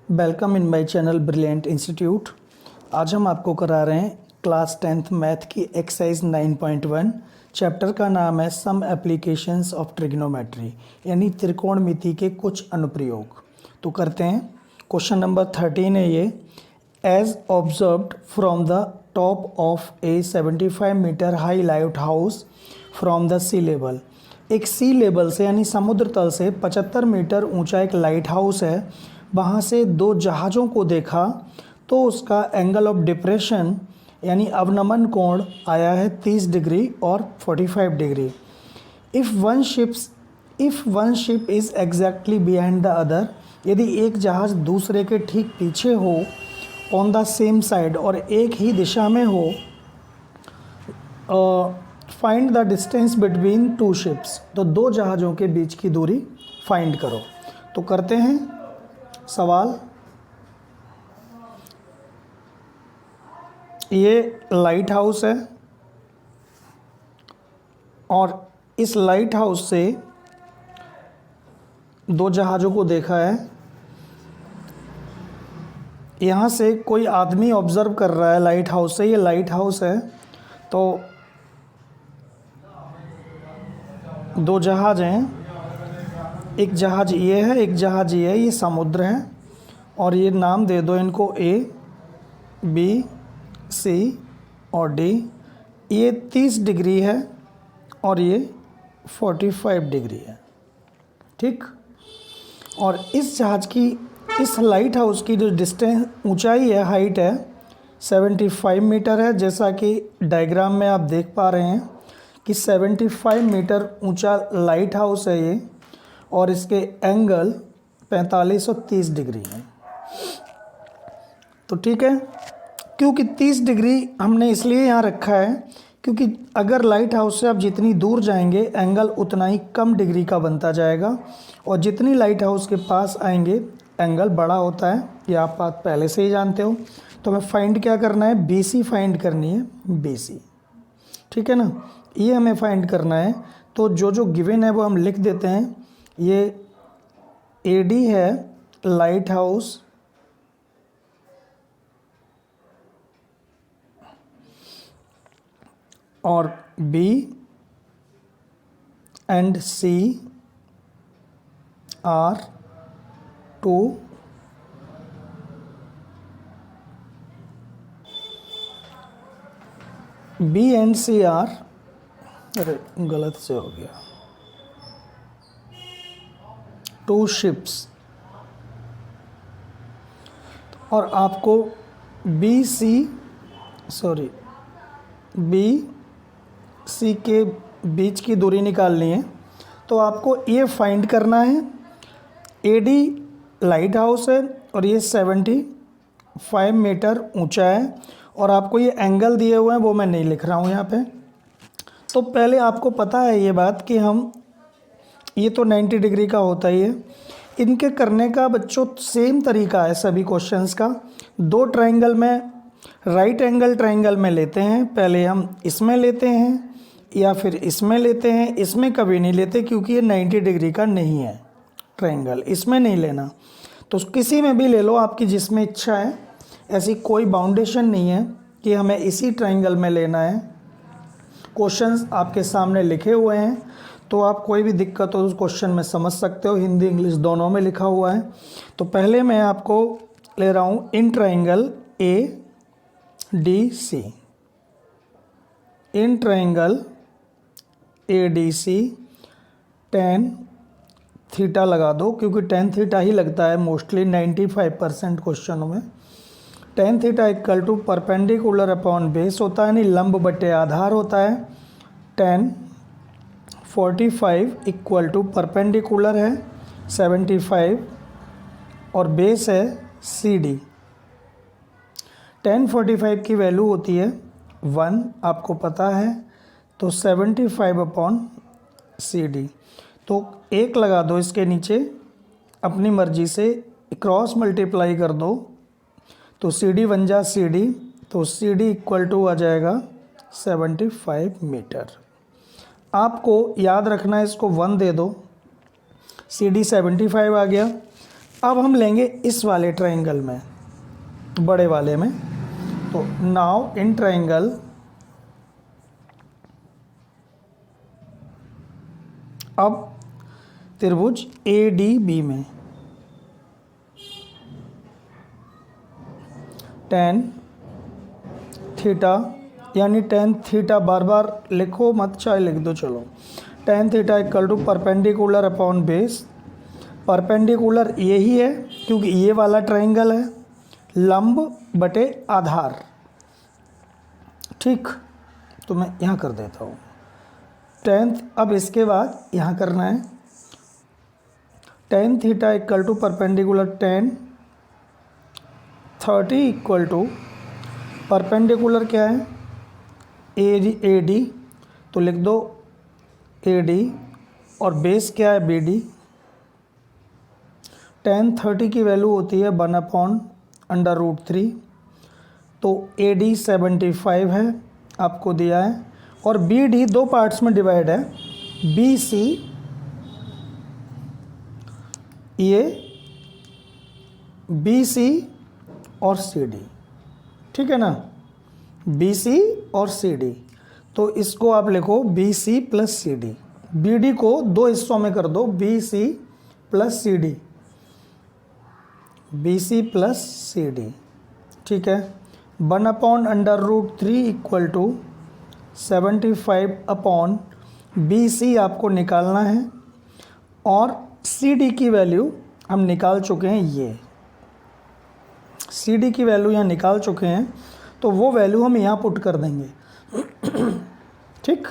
Welcome in my channel brilliant institute. आज हम आपको करा रहे हैं क्लास 10th मैथ की एक्सरसाइज 9.1। चैप्टर का नाम है सम एप्लीकेशंस ऑफ ट्रिग्नोमेट्री, यानी त्रिकोणमिति के कुछ अनुप्रयोग। तो करते हैं। क्वेश्चन नंबर 13 है ये। As observed from the top of a 75 metre high lighthouse from the sea level. एक सी लेवल से यानी समुद्र तल से 75 मीटर ऊंचा एक लाइट हाउस है, वहाँ से दो जहाज़ों को देखा तो उसका एंगल ऑफ डिप्रेशन यानी अवनमन कोण आया है 30 डिग्री और 45 degree. If one ship is exactly behind the other, यदि एक जहाज़ दूसरे के ठीक पीछे हो, ऑन द सेम साइड और एक ही दिशा में हो, find the distance between two ships. तो दो जहाज़ों के बीच की दूरी फाइंड करो। तो करते हैं सवाल। ये लाइट हाउस है और इस लाइट हाउस से दो जहाज़ों को देखा है। यहाँ से कोई आदमी ऑब्ज़र्व कर रहा है लाइट हाउस से। ये लाइट हाउस है, तो दो जहाज़ हैं, एक जहाज़ ये है, एक जहाज़ ये है। ये समुद्र है और ये नाम दे दो इनको ए, बी, सी और डी। ये 30 डिग्री है और ये 45 डिग्री है, ठीक। और इस जहाज़ की, इस लाइट हाउस की जो डिस्टेंस ऊंचाई है, हाइट है 75 मीटर है। जैसा कि डायग्राम में आप देख पा रहे हैं कि 75 मीटर ऊंचा लाइट हाउस है ये, और इसके एंगल 45 और 30 डिग्री है। तो ठीक है, क्योंकि 30 डिग्री हमने इसलिए यहाँ रखा है क्योंकि अगर लाइट हाउस से आप जितनी दूर जाएंगे एंगल उतना ही कम डिग्री का बनता जाएगा, और जितनी लाइट हाउस के पास आएंगे एंगल बड़ा होता है। ये आप बात पहले से ही जानते हो। तो हमें फाइंड क्या करना है? BC फाइंड करनी है, BC, ठीक है ना। ये हमें फाइंड करना है। तो जो जो गिवन है वो हम लिख देते हैं। ये AD है लाइट हाउस, और B and C are two B and C are, अरे गलत से हो गया, टू शिप्स। और आपको BC के बीच की दूरी निकालनी है। तो आपको ये फाइंड करना है। AD लाइट हाउस है और ये 75 मीटर ऊंचा है, और आपको ये एंगल दिए हुए हैं, वो मैं नहीं लिख रहा हूँ यहाँ पे। तो पहले आपको पता है ये बात कि हम, ये तो 90 डिग्री का होता ही है। इनके करने का बच्चों सेम तरीका है सभी क्वेश्चंस का। दो ट्रायंगल में, राइट एंगल ट्रायंगल में लेते हैं। पहले हम इसमें लेते हैं या फिर इसमें लेते हैं। इसमें कभी नहीं लेते क्योंकि ये 90 डिग्री का नहीं है ट्रायंगल, इसमें नहीं लेना। तो किसी में भी ले लो, आपकी जिसमें इच्छा है। ऐसी कोई बाउंडेशन नहीं है कि हमें इसी ट्रायंगल में लेना है। क्वेश्चंस आपके सामने लिखे हुए हैं, तो आप कोई भी दिक्कत हो उस क्वेश्चन में समझ सकते हो। हिंदी इंग्लिश दोनों में लिखा हुआ है। तो पहले मैं आपको ले रहा हूँ in triangle ADC, in triangle ADC tan theta लगा दो, क्योंकि tan थीटा ही लगता है मोस्टली 95% क्वेश्चनों में। tan theta equal to perpendicular upon base होता है, यानी लंब बटे आधार होता है। tan 45 इक्वल टू परपेंडिकुलर है 75 और बेस है CD। tan 45 की वैल्यू होती है 1, आपको पता है। तो 75 अपॉन CD। तो 1 लगा दो इसके नीचे, अपनी मर्जी से क्रॉस मल्टीप्लाई कर दो। तो CD बन जा CD, तो CD इक्वल टू आ जाएगा 75 मीटर। आपको याद रखना है, इसको 1 दे दो, CD 75 आ गया। अब हम लेंगे इस वाले ट्रायंगल में, बड़े वाले में। तो नाउ इन ट्रायंगल अब त्रिभुज ADB में tan थीटा, यानी tan थीटा, बार बार लिखो मत, चाहे लिख दो, चलो। tan theta equal to perpendicular upon base. Perpendicular यही है क्योंकि ये वाला ट्रायंगल है, लंब बटे आधार। ठीक, तो मैं यहाँ कर देता हूँ tan। अब इसके बाद यहाँ करना है tan theta equal to perpendicular tan 30 equal to perpendicular क्या है AD, तो लिख दो AD, और बेस क्या है BD। tan 30 की वैल्यू होती है 1/√3, तो AD 75 है आपको दिया है, और BD दो पार्ट्स में डिवाइड है, BC ये BC और CD, ठीक है ना, BC और CD। तो इसको आप लिखो BC प्लस CD। BD को दो हिस्सों में कर दो, BC plus CD, BC plus CD, ठीक है। 1/√3 इक्वल टू 75 अपॉन BC आपको निकालना है, और CD की वैल्यू हम निकाल चुके हैं, ये CD की वैल्यू यहाँ निकाल चुके हैं, तो वो वैल्यू हम यहाँ पुट कर देंगे। ठीक,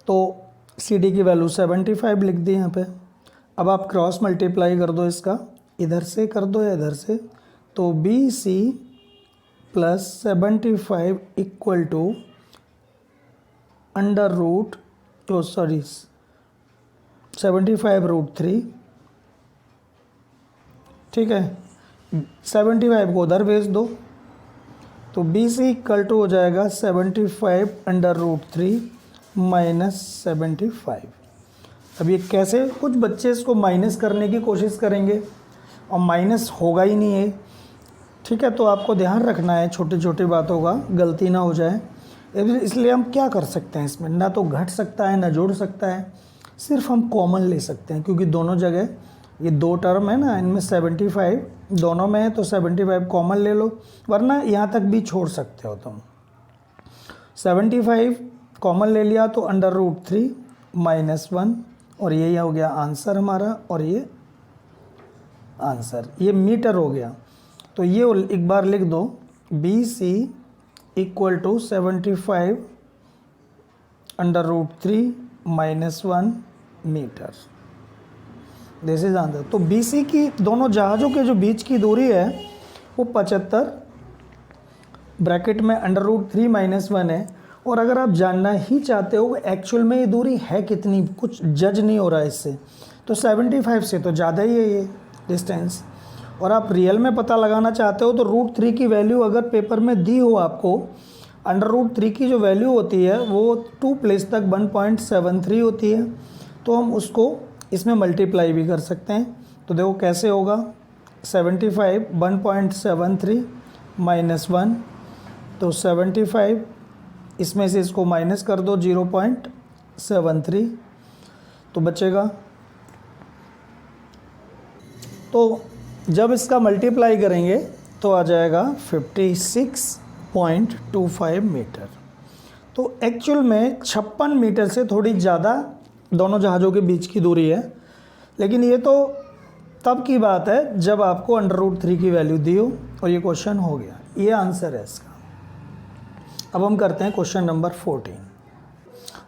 तो CD की वैल्यू 75 लिख दी यहाँ पे। अब आप क्रॉस मल्टीप्लाई कर दो, इसका इधर से कर दो या इधर से, तो BC प्लस 75 इक्वल टू √75 √3, ठीक है। 75 को उधर भेज दो, तो BC इक्वल टू हो जाएगा 75/√3 माइनस 75। अब ये कैसे, कुछ बच्चे इसको माइनस करने की कोशिश करेंगे और माइनस होगा ही नहीं है, ठीक है। तो आपको ध्यान रखना है छोटी छोटी बातों का, गलती ना हो जाए। इसलिए हम क्या कर सकते हैं इसमें, ना तो घट सकता है ना जोड़ सकता है, सिर्फ हम कॉमन ले सकते हैं, क्योंकि दोनों जगह ये दो टर्म है ना, इनमें 75 दोनों में है, तो 75 कॉमन ले लो, वरना यहाँ तक भी छोड़ सकते हो तुम। 75 कॉमन ले लिया तो √3 माइनस 1, और यही हो गया आंसर हमारा, और ये आंसर, ये मीटर हो गया। तो ये एक बार लिख दो, BC equal to 75/√3 minus 1 metre, this is answer. तो BC की दोनों जहाज़ों के जो बीच की दूरी है वो 75 ब्रैकेट में √3 माइनस 1 है। और अगर आप जानना ही चाहते हो एक्चुअल में ये दूरी है कितनी, कुछ जज नहीं हो रहा है इससे, तो 75 से तो ज़्यादा ही है ये डिस्टेंस। और आप रियल में पता लगाना चाहते हो तो √3 की वैल्यू अगर पेपर में दी हो आपको, √3 की जो वैल्यू होती है वो 2 प्लेस तक 1.73 होती है, तो हम उसको इसमें मल्टीप्लाई भी कर सकते हैं। तो देखो कैसे होगा, 75 1.73 माइनस 1, तो 75 इसमें से इसको माइनस कर दो 0.73, तो बचेगा। तो जब इसका मल्टीप्लाई करेंगे तो आ जाएगा 56.25 मीटर। तो एक्चुअल में 56 मीटर से थोड़ी ज़्यादा दोनों जहाज़ों के बीच की दूरी है, लेकिन ये तो तब की बात है जब आपको √3 की वैल्यू दी हो और ये क्वेश्चन हो गया, ये आंसर है इसका। अब हम करते हैं क्वेश्चन नंबर 14।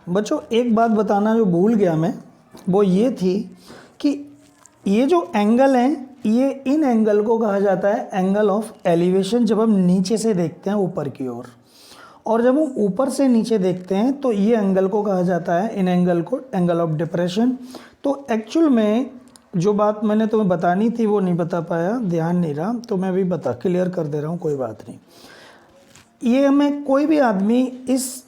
बच्चों एक बात बताना जो भूल गया मैं, वो ये थी कि ये जो एंगल हैं, ये इन एंगल को कहा जाता है एंगल ऑफ एलिवेशन, जब हम नीचे से देखते हैं ऊपर की ओर, और जब हम ऊपर से नीचे देखते हैं तो ये एंगल को कहा जाता है, इन एंगल को, एंगल ऑफ डिप्रेशन। तो एक्चुअल में जो बात मैंने तुम्हें बतानी थी वो नहीं बता पाया, ध्यान नहीं रहा, तो मैं भी क्लियर कर दे रहा हूँ, कोई बात नहीं। ये हमें कोई भी आदमी इस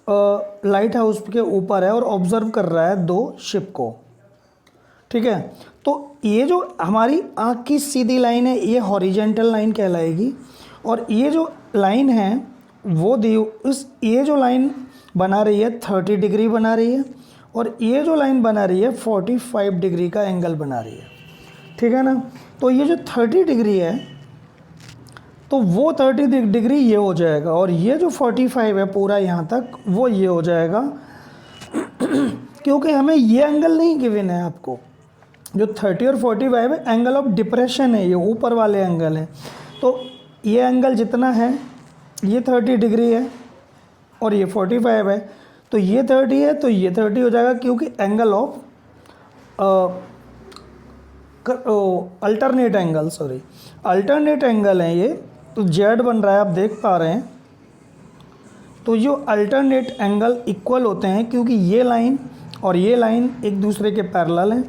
लाइट हाउस के ऊपर है और ऑब्जर्व कर रहा है दो शिप को, ठीक है। तो ये जो हमारी आँख की सीधी लाइन है ये हॉरिजेंटल लाइन कहलाएगी, और ये जो लाइन है वो ये जो लाइन बना रही है 30 डिग्री बना रही है, और ये जो लाइन बना रही है 45 डिग्री का एंगल बना रही है, ठीक है ना। तो ये जो 30 डिग्री है तो वो 30 डिग्री ये हो जाएगा, और ये जो 45 है पूरा यहाँ तक वो ये हो जाएगा क्योंकि हमें ये एंगल नहीं गिवन है आपको। जो 30 और 45 है एंगल ऑफ डिप्रेशन है, ये ऊपर वाले एंगल है। तो ये एंगल जितना है ये 30 डिग्री है और ये 45 है, तो ये 30 है तो ये 30 हो जाएगा, क्योंकि एंगल ऑफ अल्टरनेट एंगल है ये। तो जेड बन रहा है, आप देख पा रहे हैं। तो जो अल्टरनेट एंगल इक्वल होते हैं क्योंकि ये लाइन और ये लाइन एक दूसरे के पैरेलल हैं,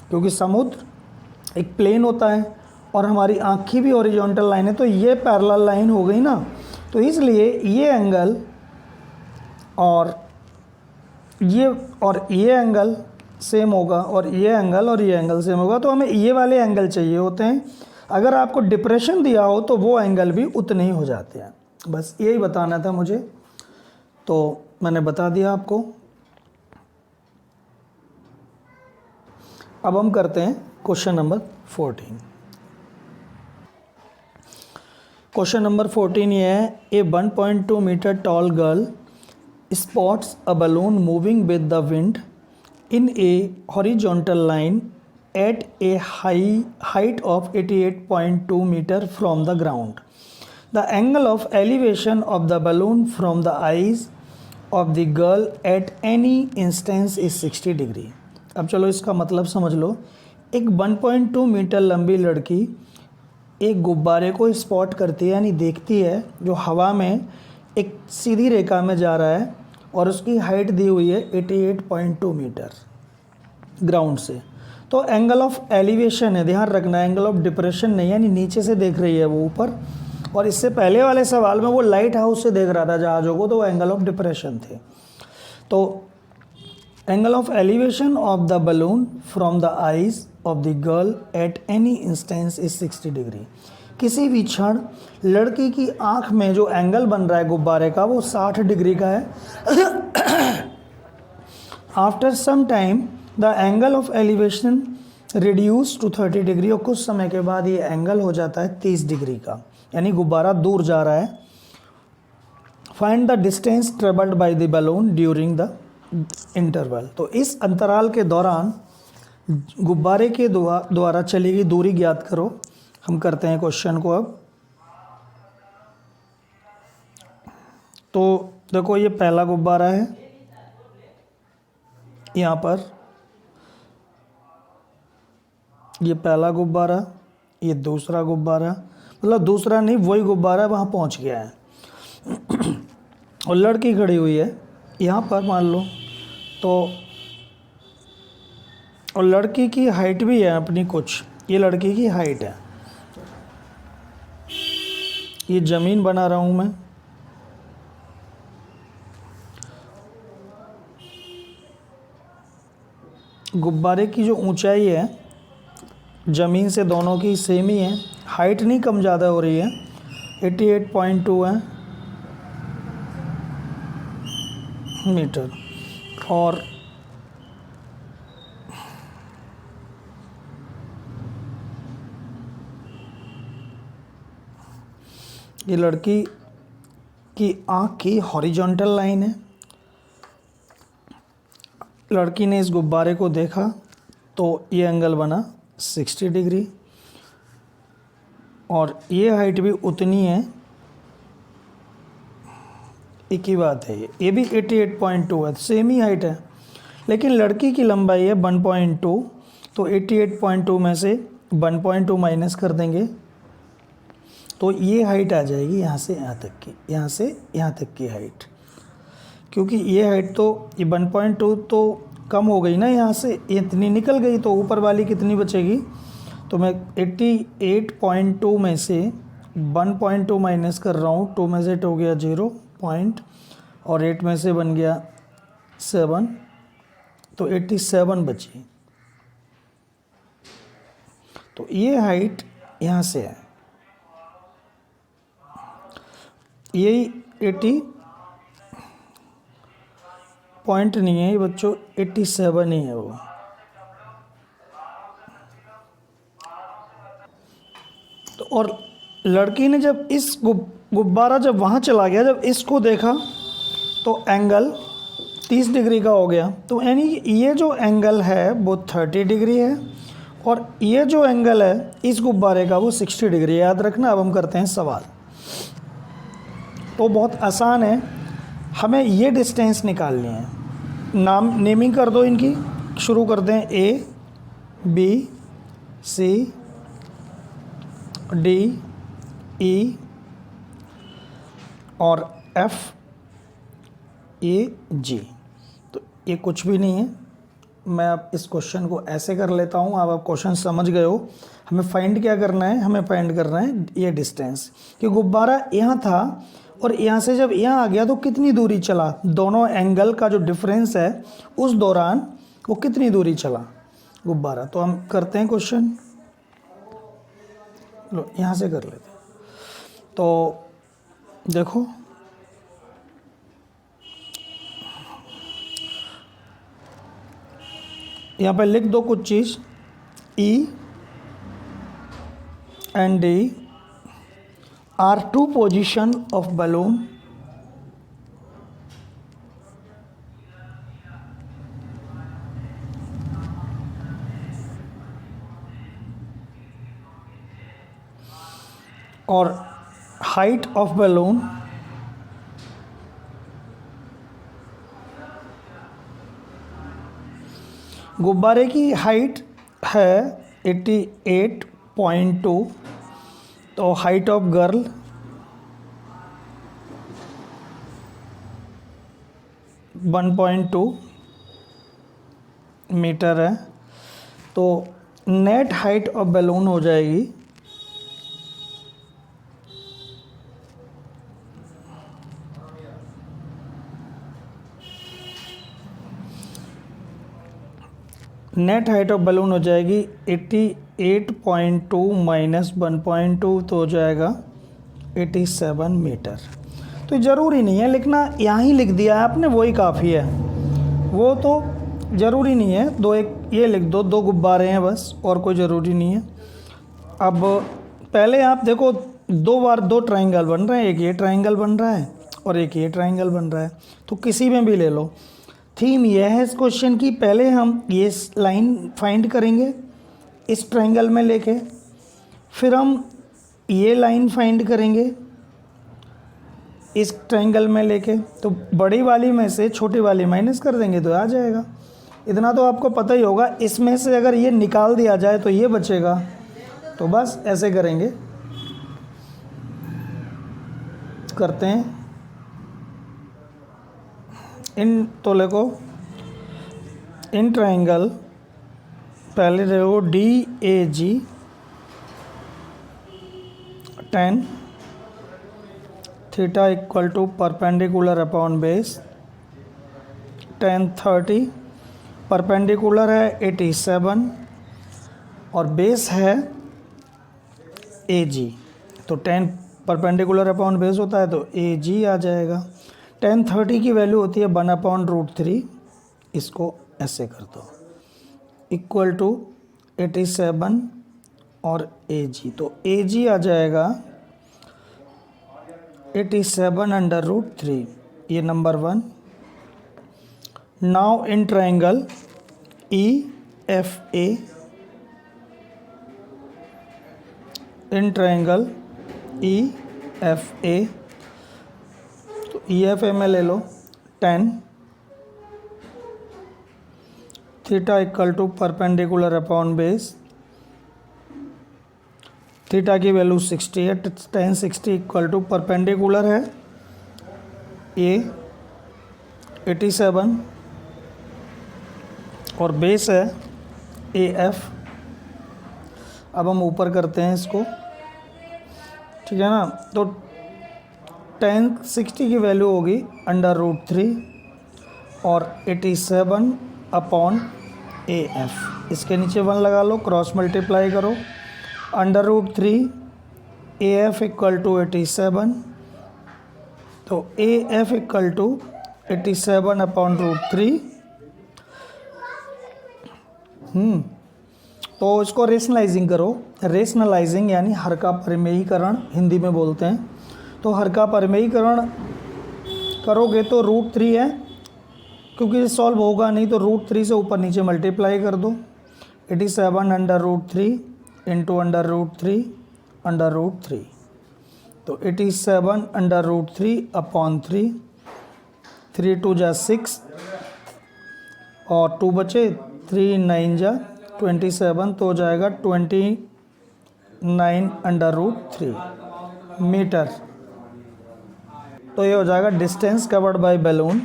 क्योंकि समुद्र एक प्लेन होता है और हमारी आँख की भी हॉरिजॉन्टल लाइन है, तो ये पैरेलल लाइन हो गई ना। तो इसलिए ये एंगल और ये एंगल सेम होगा, और ये एंगल सेम होगा। तो हमें ये वाले एंगल चाहिए होते हैं। अगर आपको डिप्रेशन दिया हो तो वो एंगल भी उतने ही हो जाते हैं। बस यही बताना था मुझे, तो मैंने बता दिया आपको। अब हम करते हैं क्वेश्चन नंबर 14। क्वेश्चन नंबर 14 ये है, a 1.2 metre tall girl spots a balloon moving with the wind in a horizontal line at a height of 88.2 meter from the ground. The angle of elevation of the balloon from the eyes of the girl at any instance is 60 degree. अब चलो इसका मतलब समझ लो। एक 1.2 metre लंबी लड़की एक गुब्बारे को स्पॉट करती है, यानी देखती है, जो हवा में एक सीधी रेखा में जा रहा है और उसकी हाइट दी हुई है 88.2 मीटर ग्राउंड से। तो एंगल ऑफ एलिवेशन है, ध्यान रखना, एंगल ऑफ डिप्रेशन नहीं, यानी नीचे से देख रही है वो ऊपर। और इससे पहले वाले सवाल में वो लाइट हाउस से देख रहा था जहाज़ों को, तो वो एंगल ऑफ डिप्रेशन थे। तो angle of elevation of the balloon from the eyes of the girl at any instance is 60 degree. किसी भी क्षण लड़की की आँख में जो एंगल बन रहा है गुब्बारे का वो 60 डिग्री का है। After some time the angle of elevation reduce to 30 degree, और कुछ समय के बाद ये एंगल हो जाता है 30 डिग्री का, यानी गुब्बारा दूर जा रहा है। Find the distance travelled by the balloon during the interval. तो इस अंतराल के दौरान गुब्बारे के द्वारा चली गई दूरी ज्ञात करो। हम करते हैं क्वेश्चन को अब। तो देखो ये पहला गुब्बारा है, यहाँ पर ये पहला गुब्बारा, ये दूसरा गुब्बारा, मतलब दूसरा नहीं वही गुब्बारा वहाँ पहुँच गया है। और लड़की खड़ी हुई है यहाँ पर मान लो, तो और लड़की की हाइट भी है अपनी कुछ, ये लड़की की हाइट है। ये ज़मीन बना रहा हूँ मैं, गुब्बारे की जो ऊंचाई है ज़मीन से दोनों की सेम ही है, हाइट नहीं कम ज़्यादा हो रही है, 88.2 है मीटर। और ये लड़की की आँख की हॉरिजॉन्टल लाइन है। लड़की ने इस गुब्बारे को देखा तो ये एंगल बना 60 डिग्री, और ये हाइट भी उतनी है, एक ही बात है, ये भी 88.2 है, सेम ही हाइट है। लेकिन लड़की की लंबाई है 1.2, तो 88.2 में से 1.2 माइनस कर देंगे तो ये हाइट आ जाएगी यहाँ से यहाँ तक की, यहाँ से यहाँ तक की हाइट। क्योंकि ये हाइट तो ये 1.2 तो कम हो गई ना, यहाँ से इतनी निकल गई, तो ऊपर वाली कितनी बचेगी। तो मैं 88.2 में से 1.2 माइनस कर रहा हूँ, 2 में से 8 हो गया 0 पॉइंट, और 8 में से बन गया 7, तो 87 बची। तो ये हाइट यहाँ से है, यही 80 पॉइंट नहीं है ये बच्चों, 87 ही है वो। तो और लड़की ने जब इस गुब्बारा जब वहाँ चला गया, जब इसको देखा तो एंगल 30 डिग्री का हो गया। तो यानी ये जो एंगल है वो 30 डिग्री है और ये जो एंगल है इस गुब्बारे का वो 60 डिग्री। याद रखना। अब हम करते हैं सवाल। तो बहुत आसान है, हमें ये डिस्टेंस निकालनी है। नेमिंग कर दो इनकी, शुरू करते हैं A B C D E और एफ ए जी। तो ये कुछ भी नहीं है, मैं अब इस क्वेश्चन को ऐसे कर लेता हूँ। आप क्वेश्चन समझ गए हो। हमें फाइंड क्या करना है, हमें फाइंड करना है ये डिस्टेंस कि गुब्बारा यहाँ था और यहाँ से जब यहाँ आ गया तो कितनी दूरी चला, दोनों एंगल का जो डिफरेंस है उस दौरान वो कितनी दूरी चला गुब्बारा। तो हम करते हैं क्वेश्चन, लो यहाँ से कर लेते हैं। तो देखो यहाँ पे लिख दो कुछ चीज़। E and D are two position of balloon और height of balloon गुब्बारे की हाइट है 88.2, तो हाइट ऑफ गर्ल 1.2 मीटर है। तो नेट हाइट ऑफ बैलून हो जाएगी नेट हाइट ऑफ बलून हो जाएगी 88.2 माइनस 1.2 तो हो जाएगा 87 मीटर। तो ज़रूरी नहीं है लिखना, यहाँ ही लिख दिया है आपने वही काफ़ी है, वो तो ज़रूरी नहीं है। दो एक ये लिख दो, दो गुब्बारे हैं बस, और कोई ज़रूरी नहीं है। अब पहले आप देखो दो बार दो ट्राइंगल बन रहे हैं, एक ये ट्राइंगल बन रहा है और एक ये ट्राइंगल बन रहा है। तो किसी में भी ले लो। थीम यह है इस क्वेश्चन की, पहले हम ये लाइन फाइंड करेंगे इस ट्रायंगल में लेके, फिर हम ये लाइन फाइंड करेंगे इस ट्रायंगल में लेके। तो बड़ी वाली में से छोटी वाली माइनस कर देंगे तो आ जाएगा। इतना तो आपको पता ही होगा। इसमें से अगर ये निकाल दिया जाए तो ये बचेगा। तो बस ऐसे करेंगे, करते हैं इन। तो देखो इन ट्रायंगल पहले देखो DAG 10 theta equal to perpendicular upon base 10 30, perpendicular है 87 और बेस है AG। तो 10 परपेंडिकुलर अपॉन बेस होता है तो AG आ जाएगा। 10 30 की वैल्यू होती है 1/√3, इसको ऐसे कर दो, इक्वल टू 87 और AG। तो AG आ जाएगा 87/√3, ये number 1। Now in triangle EFA, in triangle EFA तो EFA में ले लो 10 theta equal to perpendicular upon base, theta की वैल्यू 60 है। 10 60 इक्वल टू परपेंडिकुलर है A 87 और बेस है AF। अब हम ऊपर करते हैं इसको, ठीक है ना। तो 10 60 की वैल्यू होगी √3 और 87 अपॉन AF। इसके नीचे 1 लगा लो, क्रॉस मल्टीप्लाई करो under root 3 AF equal to 87, तो AF equal to 87 upon root 3। तो इसको रेशनलाइजिंग करो। रेशनलाइजिंग यानी हर का परिमेयीकरण हिंदी में बोलते हैं। तो हर का परिमेयीकरण करोगे तो रूट 3 है, क्योंकि ये सॉल्व होगा नहीं, तो रूट 3 से ऊपर नीचे मल्टीप्लाई कर दो। 87 under root 3 into under root 3 under root 3, तो 87 अंडर रूट 3 अपॉन 3, 3 2 जा 6 और 2 बचे, 3 9 जा 27, तो हो जाएगा 29 अंडर रूट 3 मीटर। तो ये हो जाएगा distance covered by balloon.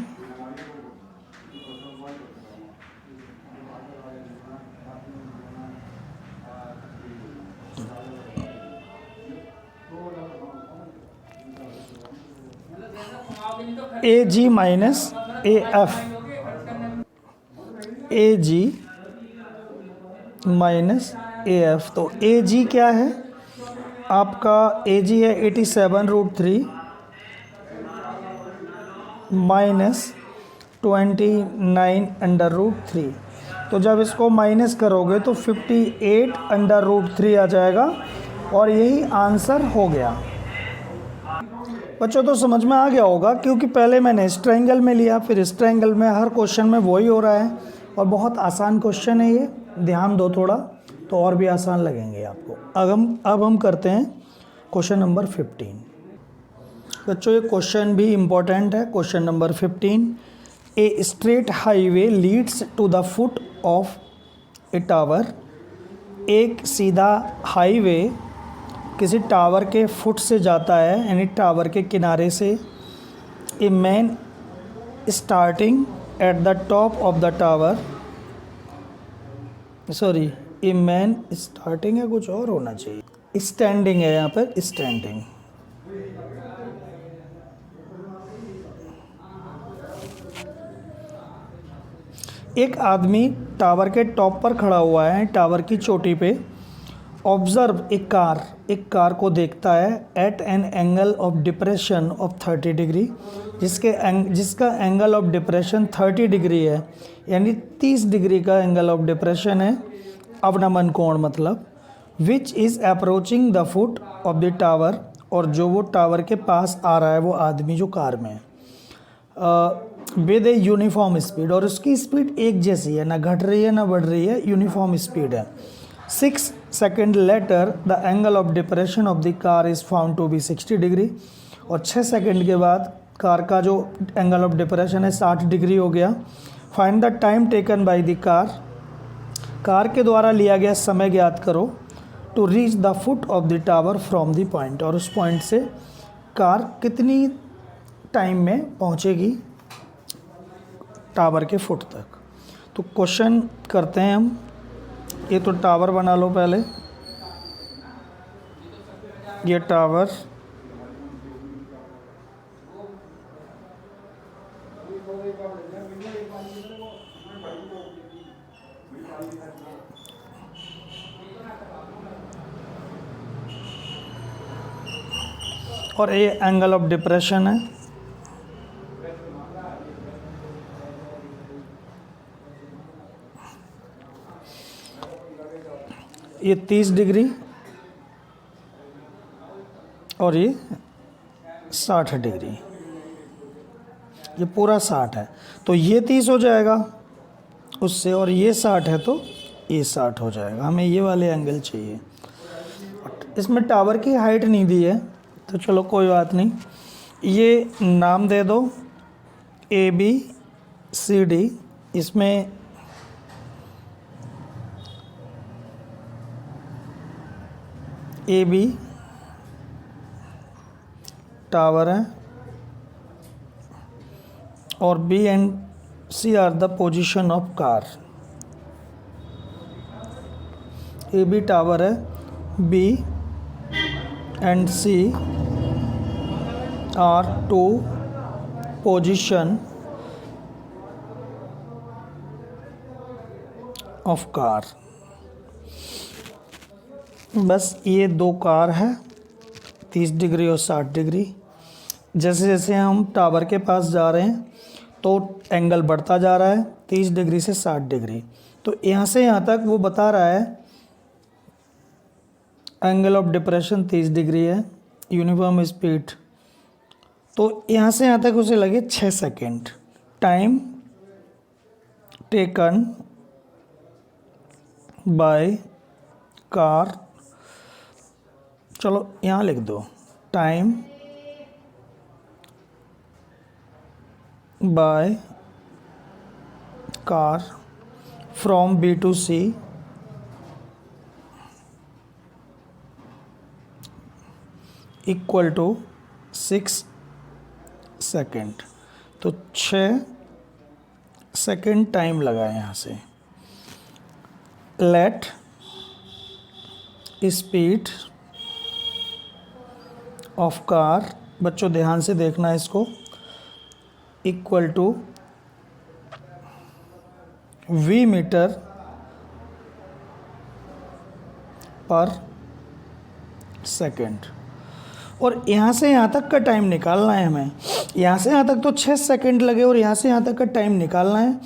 AG minus AF, AG minus AF, तो AG क्या है आपका? AG है 87 रूट 3 माइनस 29 अंडर रूट 3। तो जब इसको माइनस करोगे तो 58 अंडर रूट 3 आ जाएगा और यही आंसर हो गया। बच्चों तो समझ में आ गया होगा, क्योंकि पहले मैंने इस ट्रायंगल में लिया, फिर इस ट्रायंगल में, हर क्वेश्चन में वही हो रहा है और बहुत आसान क्वेश्चन है ये, ध्यान दो थोड़ा तो और भी आसान लगेंगे आपको। अब हम करते हैं क्वेश्चन नंबर 15। बच्चों ये क्वेश्चन भी इम्पोर्टेंट है। Question number 15, a straight highway leads to the foot of a tower. एक सीधा हाईवे किसी टावर के फुट से जाता है, यानी टावर के किनारे से। A man starting at the top of the tower, sorry a man starting है, कुछ और होना चाहिए, स्टैंडिंग है यहाँ पर, स्टैंडिंग। एक आदमी टावर के टॉप पर खड़ा हुआ है, टावर की चोटी पे। ऑब्जर्व एक कार को देखता है at an angle of depression of 30 degree, जिसका एंगल ऑफ डिप्रेशन 30 डिग्री है, यानी 30 डिग्री का एंगल ऑफ डिप्रेशन है, अवनमन कोण मतलब। Which is approaching the foot of the tower, और जो वो टावर के पास आ रहा है वो आदमी जो कार में है, विद ए यूनिफॉर्म स्पीड, और उसकी स्पीड एक जैसी है, ना घट रही है ना बढ़ रही है, यूनिफॉर्म स्पीड है। 6 second later the angle of depression of the car is found to be 60 degree, और 6 सेकेंड के बाद कार का जो एंगल ऑफ डिप्रेशन है 60 डिग्री हो गया। Find the time taken by the car के द्वारा लिया गया समय ज्ञात करो, to reach the foot of the tower from the point, और उस पॉइंट से कार कितनी टाइम में पहुंचेगी टावर के फुट तक। तो क्वेश्चन करते हैं हम। ये तो टावर बना लो पहले, ये टावर, और ये एंगल ऑफ डिप्रेशन है। ये 30 डिग्री और ये 60 डिग्री, ये पूरा 60 है, तो ये 30 हो जाएगा उससे, और ये 60 है तो ये 60 हो जाएगा। हमें ये वाले एंगल चाहिए। इसमें टावर की हाइट नहीं दी है, तो चलो कोई बात नहीं, ये नाम दे दो ABCD। इसमें AB टावर है और B and C are the position of car. AB tower है, B and C are two position of car. बस ये दो कार है 30 डिग्री और 60 डिग्री। जैसे जैसे हम टावर के पास जा रहे हैं तो एंगल बढ़ता जा रहा है 30 डिग्री से 60 डिग्री। तो यहाँ से यहाँ तक वो बता रहा है एंगल ऑफ डिप्रेशन 30 डिग्री है, यूनिफॉर्म स्पीड। तो यहाँ से यहाँ तक उसे लगे 6 second. Time taken by car, चलो यहाँ लिख दो time by car from B to C equal to 6 second. तो 6 सेकेंड टाइम लगा है यहाँ से। लेट स्पीड ऑफ कार, बच्चों ध्यान से देखना है इसको, इक्वल टू v मीटर पर सेकेंड। और यहाँ से यहाँ तक का टाइम निकालना है हमें। यहाँ से यहाँ तक तो 6 सेकेंड लगे और यहाँ से यहाँ तक का टाइम निकालना है।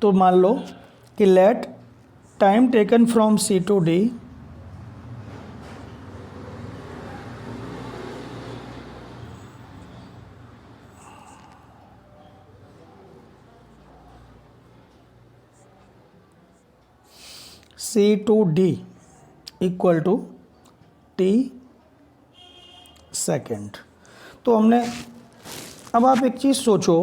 तो मान लो कि let time taken from C to D C to D equal to T second. तो हमने, अब आप एक चीज़ सोचो,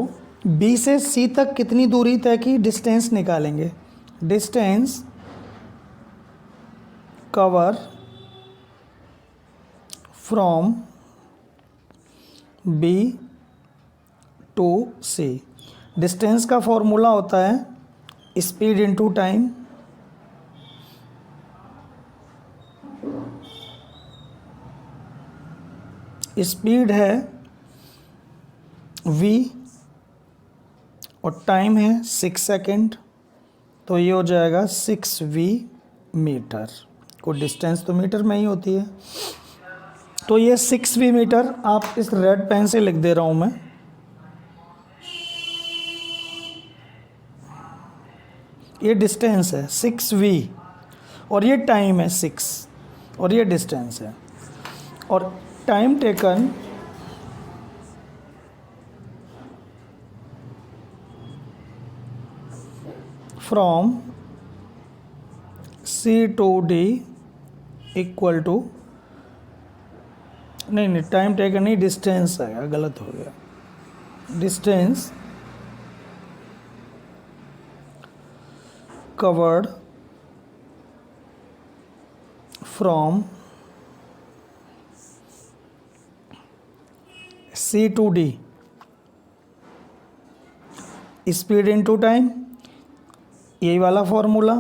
B से C तक कितनी दूरी तय की, डिस्टेंस निकालेंगे। Distance cover from B to C। Distance का फॉर्मूला होता है स्पीड इनटू टाइम। स्पीड है v और टाइम है 6 सेकेंड। तो ये हो जाएगा 6v मीटर। कोई डिस्टेंस तो मीटर में ही होती है। तो ये 6v मीटर, आप इस रेड पेन से लिख दे रहा हूँ मैं। ये डिस्टेंस है 6v और ये टाइम है 6 और ये डिस्टेंस है। और time taken from C to D equal to, नहीं टाइम टेकन नहीं, डिस्टेंस है, गलत हो गया। Distance covered from C to D, speed into time, यही वाला फॉर्मूला।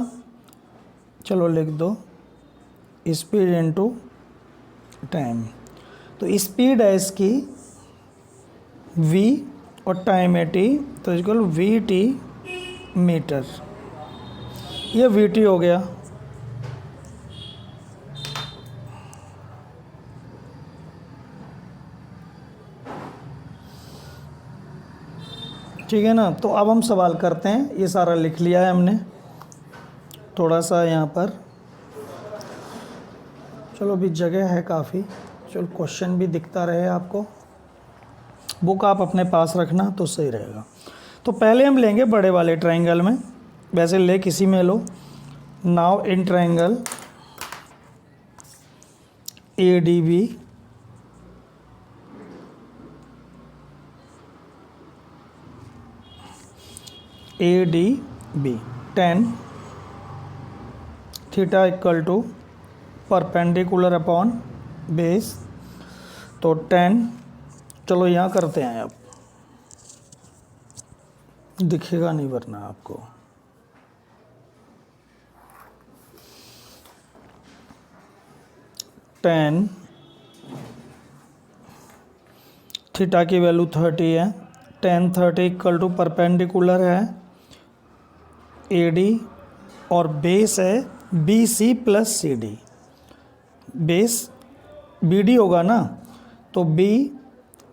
चलो लिख दो स्पीड इनटू टाइम। तो स्पीड है इसकी v और टाइम है t, तो इक्वल vt मीटर। ये vt हो गया। ठीक है ना। तो अब हम सवाल करते हैं। ये सारा लिख लिया है हमने, थोड़ा सा यहाँ पर, चलो अभी जगह है काफ़ी। चलो क्वेश्चन भी दिखता रहे आपको। बुक आप अपने पास रखना तो सही रहेगा। तो पहले हम लेंगे बड़े वाले ट्रायंगल में, वैसे ले किसी में लो। Now in triangle ADB ADB tan theta equal to perpendicular upon base. तो tan, चलो यहाँ करते हैं। अब दिखेगा नहीं वरना आपको। tan थीटा की वैल्यू 30 है। tan 30 इक्वल टू परपेंडिकुलर है AD और बेस है BC plus CD। Base B D होगा ना, तो बी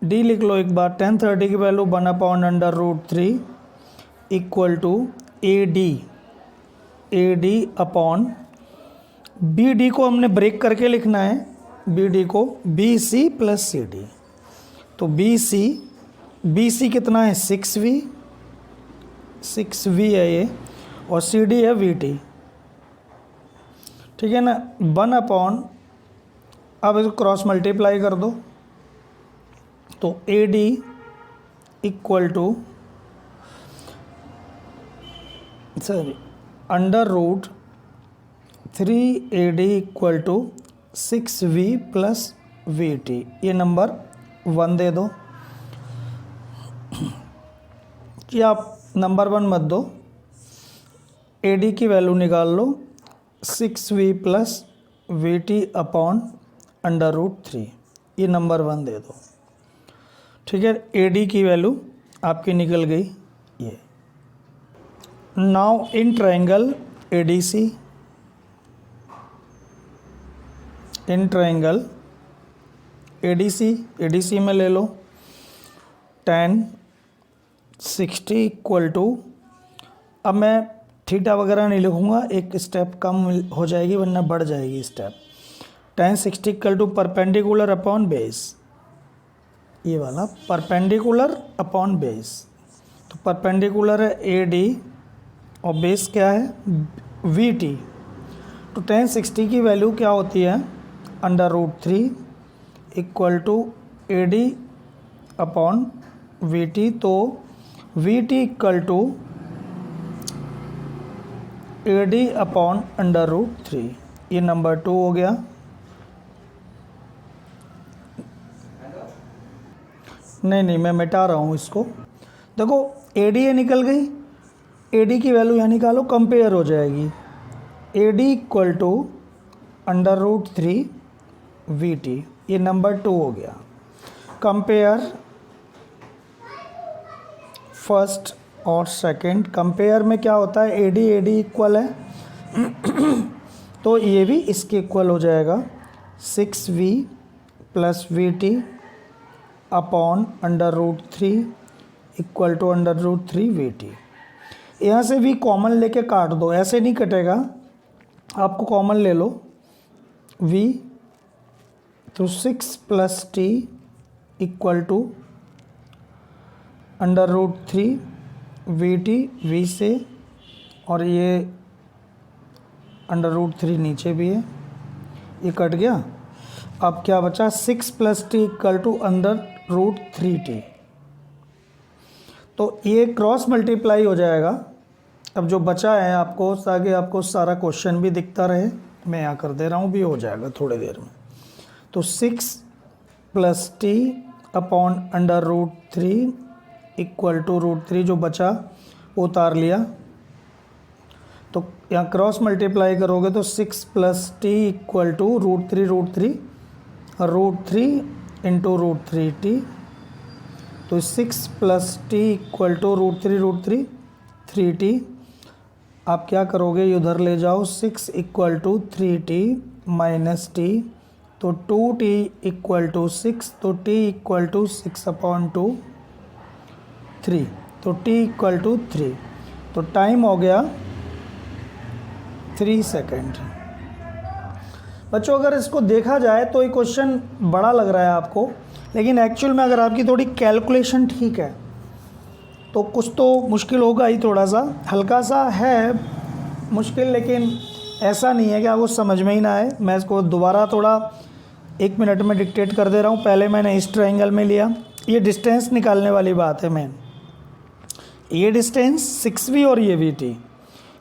डी लिख लो एक बार। tan 30 की value 1/√3 equal to A D upon B D को हमने ब्रेक करके लिखना है, बी डी को B C plus C D. तो बी सी कितना है 6V है ये, और सी डी है वी टी, ठीक है ना। 1/, अब इसको क्रॉस मल्टीप्लाई कर दो, तो A D equal to √3AD equal to 6V plus VT। ये नंबर 1 दे दो, या आप नंबर 1 मत दो, AD की वैल्यू निकाल लो 6V प्लस VT अपॉन √3, ये नंबर 1 दे दो, ठीक है। AD की वैल्यू आपकी निकल गई ये। Now in triangle ADC, in triangle ADC में ले लो tan 60 इक्वल टू, अब मैं थीटा वगैरह नहीं लिखूँगा, एक स्टेप कम हो जाएगी वरना बढ़ जाएगी step. tan 60 equal to perpendicular upon base, ये वाला परपेंडिकुलर अपॉन बेस। तो परपेंडिकुलर है AD और बेस क्या है VT। तो tan 60 की वैल्यू क्या होती है √3 equal to AD upon VT। तो VT equal to AD upon √3, ये नंबर 2 हो गया। नहीं मैं मिटा रहा हूँ इसको। देखो AD ये निकल गई, AD की वैल्यू यहाँ निकालो, कंपेयर हो जाएगी। AD इक्वल टू √3 VT, ये नंबर 2 हो गया। कंपेयर फर्स्ट और सेकंड, कंपेयर में क्या होता है AD इक्वल है तो ये भी इसके इक्वल हो जाएगा 6V plus VT upon √3 equal to √3 VT। यहाँ से भी कॉमन लेके काट दो, ऐसे नहीं कटेगा, आपको कॉमन ले लो V, तो 6 plus T equal to √3 VT, V से, और ये √3 नीचे भी है, ये कट गया। अब क्या बचा 6 plus T equal to √3T। तो ये क्रॉस मल्टीप्लाई हो जाएगा। अब जो बचा है आपको, ताकि आपको सारा क्वेश्चन भी दिखता रहे, मैं यहाँ कर दे रहा हूँ, भी हो जाएगा थोड़ी देर में। तो 6 plus T upon √3 equal to √3 जो बचा वो उतार लिया। तो यहाँ क्रॉस मल्टीप्लाई करोगे तो 6 plus T equal to √3 into √3T। तो 6 plus T equal to √3 3T। आप क्या करोगे, ये उधर ले जाओ, 6 equal to 3T minus T, तो 2T इक्वल टू 6, तो T इक्वल टू 6/2 3, तो T इक्वल टू 3। तो टाइम हो गया 3 सेकेंड। बच्चों अगर इसको देखा जाए तो ये क्वेश्चन बड़ा लग रहा है आपको, लेकिन एक्चुअल में अगर आपकी थोड़ी कैलकुलेशन ठीक है तो कुछ तो मुश्किल होगा ही, थोड़ा सा हल्का सा है मुश्किल, लेकिन ऐसा नहीं है कि आपको समझ में ही ना आए। मैं इसको दोबारा थोड़ा 1 मिनट में डिक्टेट कर दे रहा हूँ। पहले मैंने इस ट्रायंगल में लिया, ये डिस्टेंस निकालने वाली बात है मेन। ये डिस्टेंस 6V और ये VT,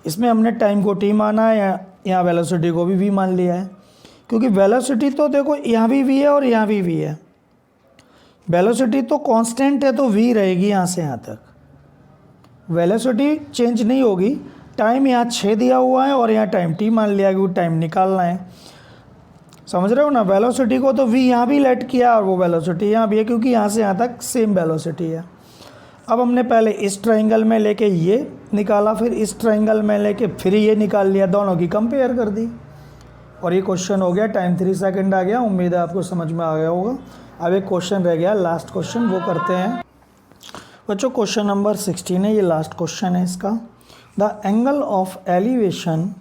इसमें हमने टाइम को T माना है, यहाँ वेलोसिटी को भी V मान लिया है, क्योंकि वेलोसिटी तो देखो यहाँ भी V है और यहाँ भी V है। वेलोसिटी तो कांस्टेंट है तो V रहेगी यहाँ से यहाँ तक, वेलोसिटी चेंज नहीं होगी। टाइम यहाँ 6 दिया हुआ है और यहाँ टाइम T मान लिया, क्योंकि टाइम निकालना है। समझ रहे हो ना, वेलोसिटी को तो V यहाँ भी लेट किया और वो वेलोसिटी यहाँ भी है, क्योंकि यहाँ से यहाँ तक सेम वेलोसिटी है। अब हमने पहले इस ट्रायंगल में लेके ये निकाला, फिर इस ट्रायंगल में लेके फिर ये निकाल लिया, दोनों की कंपेयर कर दी। और ये क्वेश्चन हो गया, टाइम 3 सेकंड आ गया, उम्मीद है आपको समझ में आ गया होगा। अब एक क्वेश्चन रह गया, लास्ट क्वेश्चन, वो करते हैं बच्चों। क्वेश्चन नंबर 16 है, ये लास्ट क्वेश्चन है इसका। The angle of elevation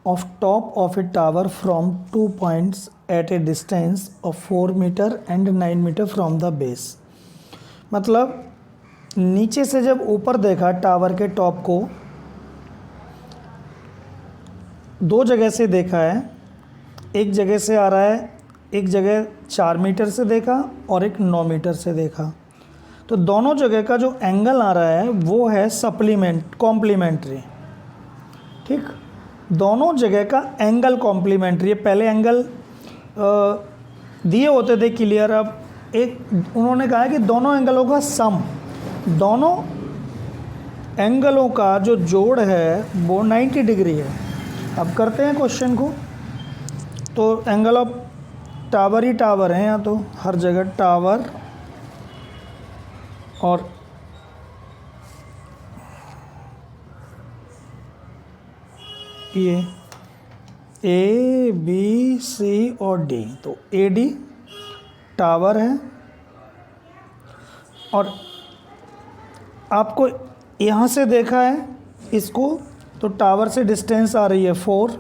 of top of a tower from 2 points at a distance of 4 metre and 9 metre from the base. मतलब नीचे से जब ऊपर देखा टावर के टॉप को, 2 जगह से देखा है, एक जगह से आ रहा है, एक जगह 4 मीटर से देखा और एक 9 मीटर से देखा। तो दोनों जगह का जो एंगल आ रहा है वो है कॉम्प्लीमेंट्री। ठीक, दोनों जगह का एंगल कॉम्प्लीमेंट्री है। पहले एंगल दिए होते थे क्लियर, अब एक उन्होंने कहा है कि दोनों एंगलों का सम, दोनों एंगलों का जो जोड़ है वो 90 डिग्री है। अब करते हैं क्वेश्चन को। तो angle of tower he tower है यहाँ, तो हर जगह टावर और ये ए बी सी और डी, तो ए डी टावर है और आपको यहाँ से देखा है इसको, तो टावर से डिस्टेंस आ रही है 4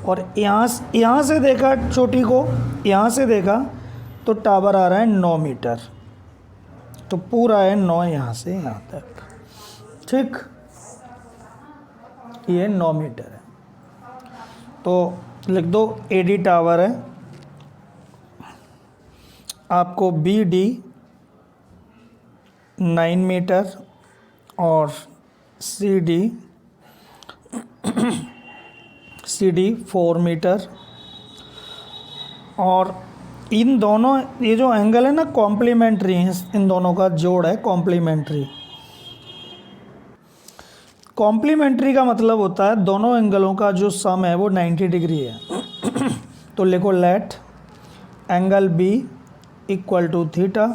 और यहाँ से देखा चोटी को, यहाँ से देखा तो टावर आ रहा है 9 मीटर, तो पूरा है 9 यहाँ से यहाँ तक। ठीक, ये 9 मीटर है, तो लिख दो एडी टावर है। आपको बी डी 9 मीटर और सी डी 4 मीटर, और इन दोनों, ये जो एंगल है ना कॉम्प्लीमेंट्री है, इन दोनों का जोड़ है कॉम्प्लीमेंट्री। कॉम्प्लीमेंट्री का मतलब होता है दोनों एंगलों का जो सम है वो 90 डिग्री है। तो लिखो let angle B equal to theta,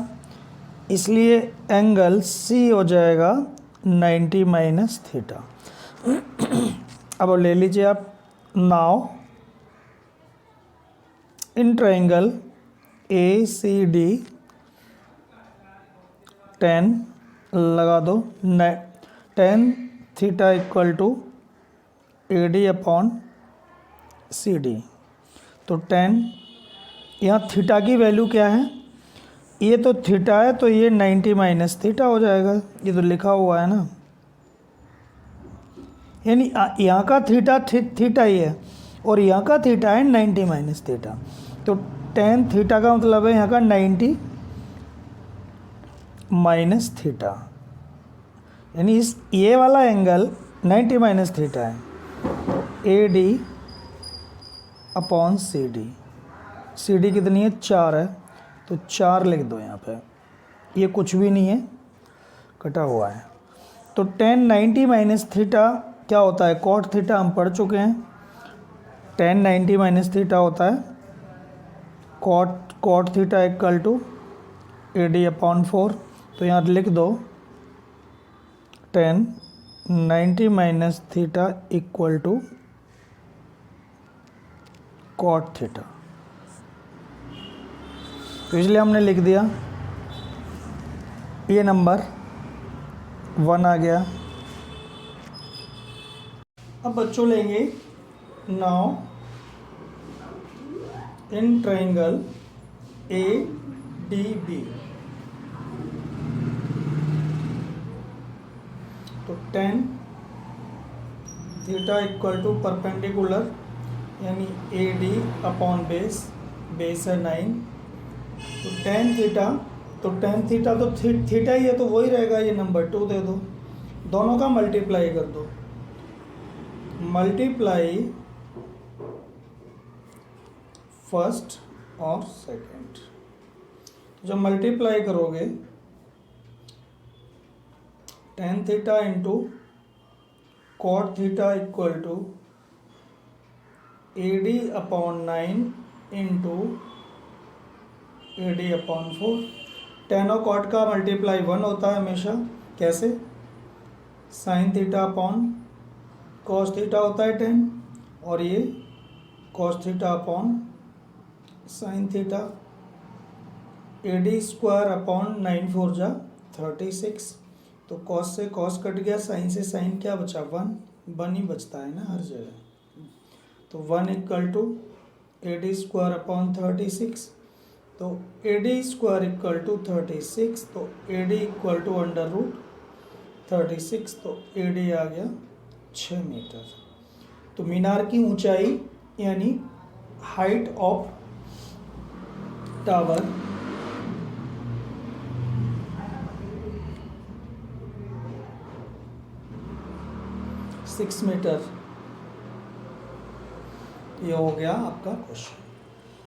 इसलिए एंगल सी हो जाएगा 90 माइनस थीटा। अब ले लीजिए आप, now in triangle A C D 10 लगा दो, 10 theta equal to A D upon C D. तो 10, यहाँ थीटा की वैल्यू क्या है, ये तो थीटा है, तो ये 90 माइनस थीटा हो जाएगा, ये तो लिखा हुआ है ना, यानी यहाँ का थीटा थीटा ही है और यहाँ का थीटा है 90 माइनस थीटा। तो 10 थीटा का मतलब है यहाँ का 90 माइनस थीटा, यानी इस ये वाला एंगल 90 माइनस थीटा है। A D upon C D, C D कितनी है 4 है, तो 4 लिख दो यहाँ पे, ये कुछ भी नहीं है, कटा हुआ है। तो 10 90 माइनस थीटा क्या होता है, कॉट थीटा हम पढ़ चुके हैं। 10 90 माइनस थीटा होता है cot theta equal to A D upon 4। तो यहाँ लिख दो 10 90 minus theta equal to cot theta. तो इसलिए हमने लिख दिया, ये नंबर 1 आ गया। अब बच्चों लेंगे now in triangle A D B, तो 10 थीटा इक्वल टू परपेंडिकुलर, यानी ए डी अपॉन बेस है 9, तो 10 थीटा, तो 10 थीटा तो थीटा ही है, तो वही रहेगा, ये नंबर 2 दे दो, दोनों का मल्टीप्लाई कर दो, मल्टीप्लाई फर्स्ट और सेकंड। जब मल्टीप्लाई करोगे 10 theta into cot theta equal to A D upon 9 into A D upon 4। 10 और कॉट का मल्टीप्लाई 1 होता है हमेशा, कैसे, sine theta upon cos theta होता है 10, और ये cos theta upon sine theta, AD square upon 9 4 जा 36। तो कॉस से कॉस कट गया, साइन से साइन क्या बचा, 1 ही बचता है ना हर जगह। तो 1 equal to AD square upon 36। तो AD स्क्वायर इक्वल टू 36, तो AD equal to under root 36, तो AD आ गया 6 मीटर। तो मीनार की ऊंचाई यानी हाइट ऑफ टावर 6 मीटर। ये हो गया आपका क्वेश्चन।